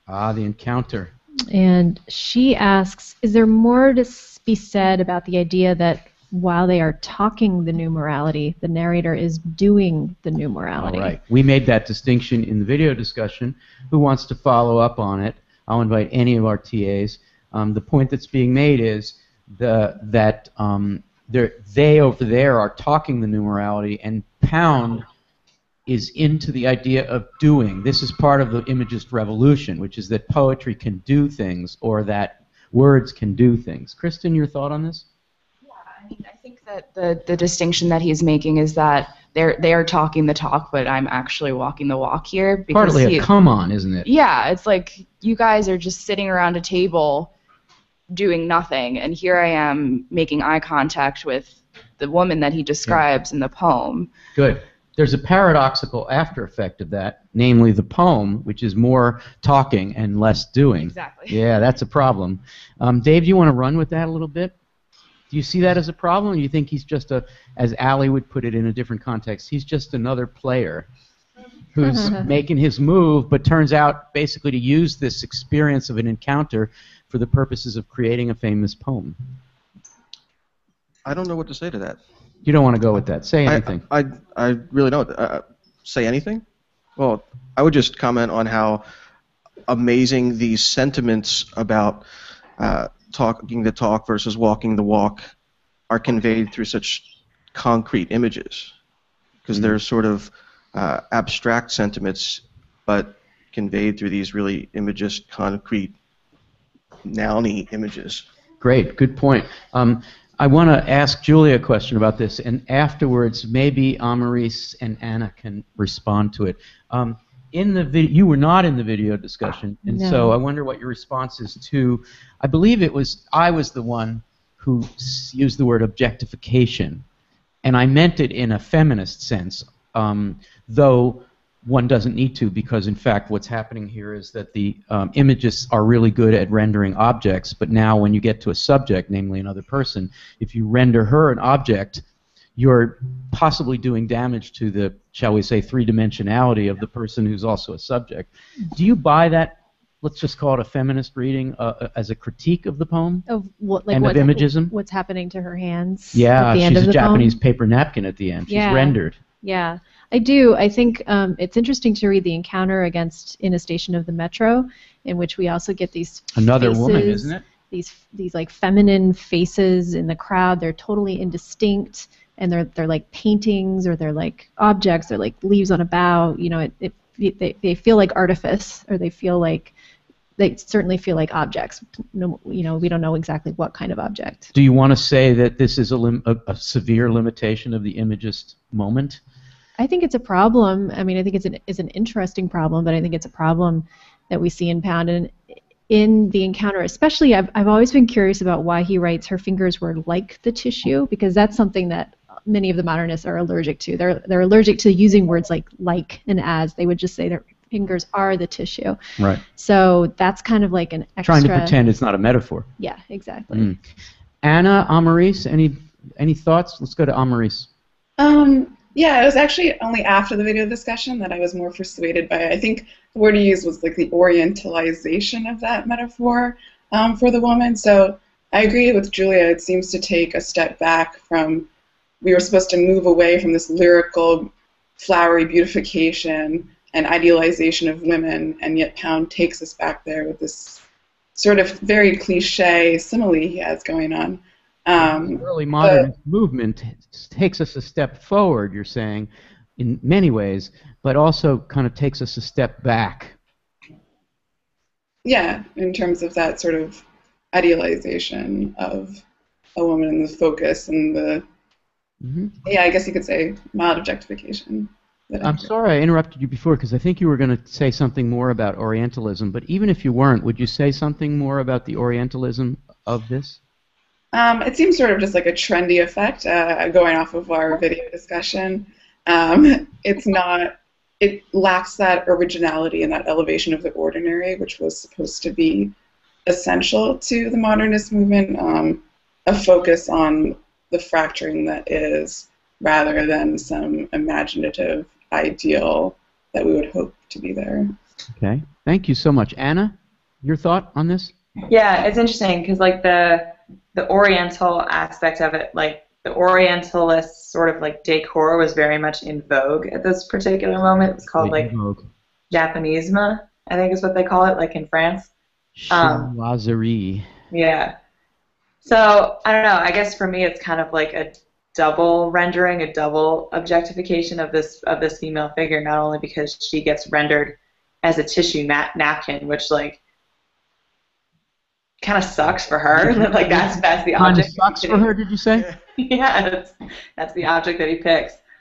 Ah, the encounter. And she asks, is there more to be said about the idea that while they are talking the new morality, the narrator is doing the new morality? All right. We made that distinction in the video discussion. Who wants to follow up on it? I'll invite any of our TAs. The point that's being made is that they over there are talking the new morality, and Pound is into the idea of doing. This is part of the Imagist revolution, which is that poetry can do things, or that words can do things. Kristen, your thought on this? Yeah, I think that the distinction that he's making is that they are talking the talk, but I'm actually walking the walk here. Because partly a come on, isn't it? Yeah, it's like you guys are just sitting around a table doing nothing, and here I am making eye contact with the woman that he describes in the poem. Good. There's a paradoxical after effect of that, namely the poem, which is more talking and less doing. Exactly. Yeah, that's a problem. Dave, do you want to run with that a little bit? Do you see that as a problem? Or do you think he's just as Ali would put it in a different context, he's just another player who's making his move, but turns out basically to use this experience of an encounter for the purposes of creating a famous poem? I don't know what to say to that. You don't want to go with that. Say anything. I really don't. Say anything? Well, I would just comment on how amazing these sentiments about talking the talk versus walking the walk are conveyed through such concrete images, because they're sort of abstract sentiments, but conveyed through these really imagist, concrete, nouny images. Great, good point. I want to ask Julia a question about this, and afterwards maybe Amaris and Anna can respond to it. You were not in the video discussion, and so I wonder what your response is to, I believe I was the one who used the word objectification, and I meant it in a feminist sense, though one doesn't need to, because in fact what's happening here is that the imagists are really good at rendering objects, but now when you get to a subject, namely another person, if you render her an object, you're possibly doing damage to the, shall we say, three-dimensionality of the person who's also a subject. Do you buy that, let's just call it a feminist reading, as a critique of the poem? Of what, like and of imagism? What's happening to her hands yeah, at the end of the she's a Japanese poem? paper napkin at the end. She's rendered. Yeah, I do. I think it's interesting to read the encounter against In a Station of the Metro, in which we also get these another faces, woman, isn't it? These like feminine faces in the crowd. They're totally indistinct, and they're like paintings, or they're like objects. They're like leaves on a bough. You know, they feel like artifice, or they certainly feel like objects. No, you know, we don't know exactly what kind of object. Do you want to say that this is a severe limitation of the Imagist moment? I think it's a problem. I mean, I think it's an interesting problem, but I think it's a problem that we see in Pound. And in the encounter, especially, I've always been curious about why he writes her fingers were like the tissue, because that's something that many of the modernists are allergic to. They're allergic to using words like and as. They would just say their fingers are the tissue. Right. So that's kind of like an extra. Trying to pretend it's not a metaphor. Yeah, exactly. Anna, Amaris, any thoughts? Let's go to Amaris. Yeah, it was actually only after the video discussion that I was more persuaded by it. I think the word he used was like the orientalization of that metaphor for the woman. So I agree with Julia. It seems to take a step back from, we were supposed to move away from this lyrical, flowery beautification and idealization of women, and yet Pound takes us back there with this sort of very cliche simile he has going on. The early modernist movement takes us a step forward, you're saying, in many ways, but also kind of takes us a step back. Yeah, in terms of that sort of idealization of a woman in the focus and the, yeah, I guess you could say mild objectification. I'm sorry I interrupted you before, because I think you were going to say something more about Orientalism, but even if you weren't, would you say something more about the Orientalism of this? It seems sort of just like a trendy effect, going off of our video discussion. It's not, it lacks that originality and that elevation of the ordinary, which was supposed to be essential to the modernist movement, a focus on the fracturing that is, rather than some imaginative ideal that we would hope to be there. Okay. Thank you so much. Anna, your thought on this? Yeah, it's interesting because like the Oriental aspect of it, like the Orientalist sort of like decor was very much in vogue at this particular moment. It was called like Japanisme, I think is what they call it, like in France. Chinoiserie. Yeah. So I don't know. I guess for me, it's kind of like a double rendering, a double objectification of this female figure. Not only because she gets rendered as a tissue napkin, which like kind of sucks for her. Like that's the object. Kind of sucks for her, did you say? Yeah, that's the object that he picks.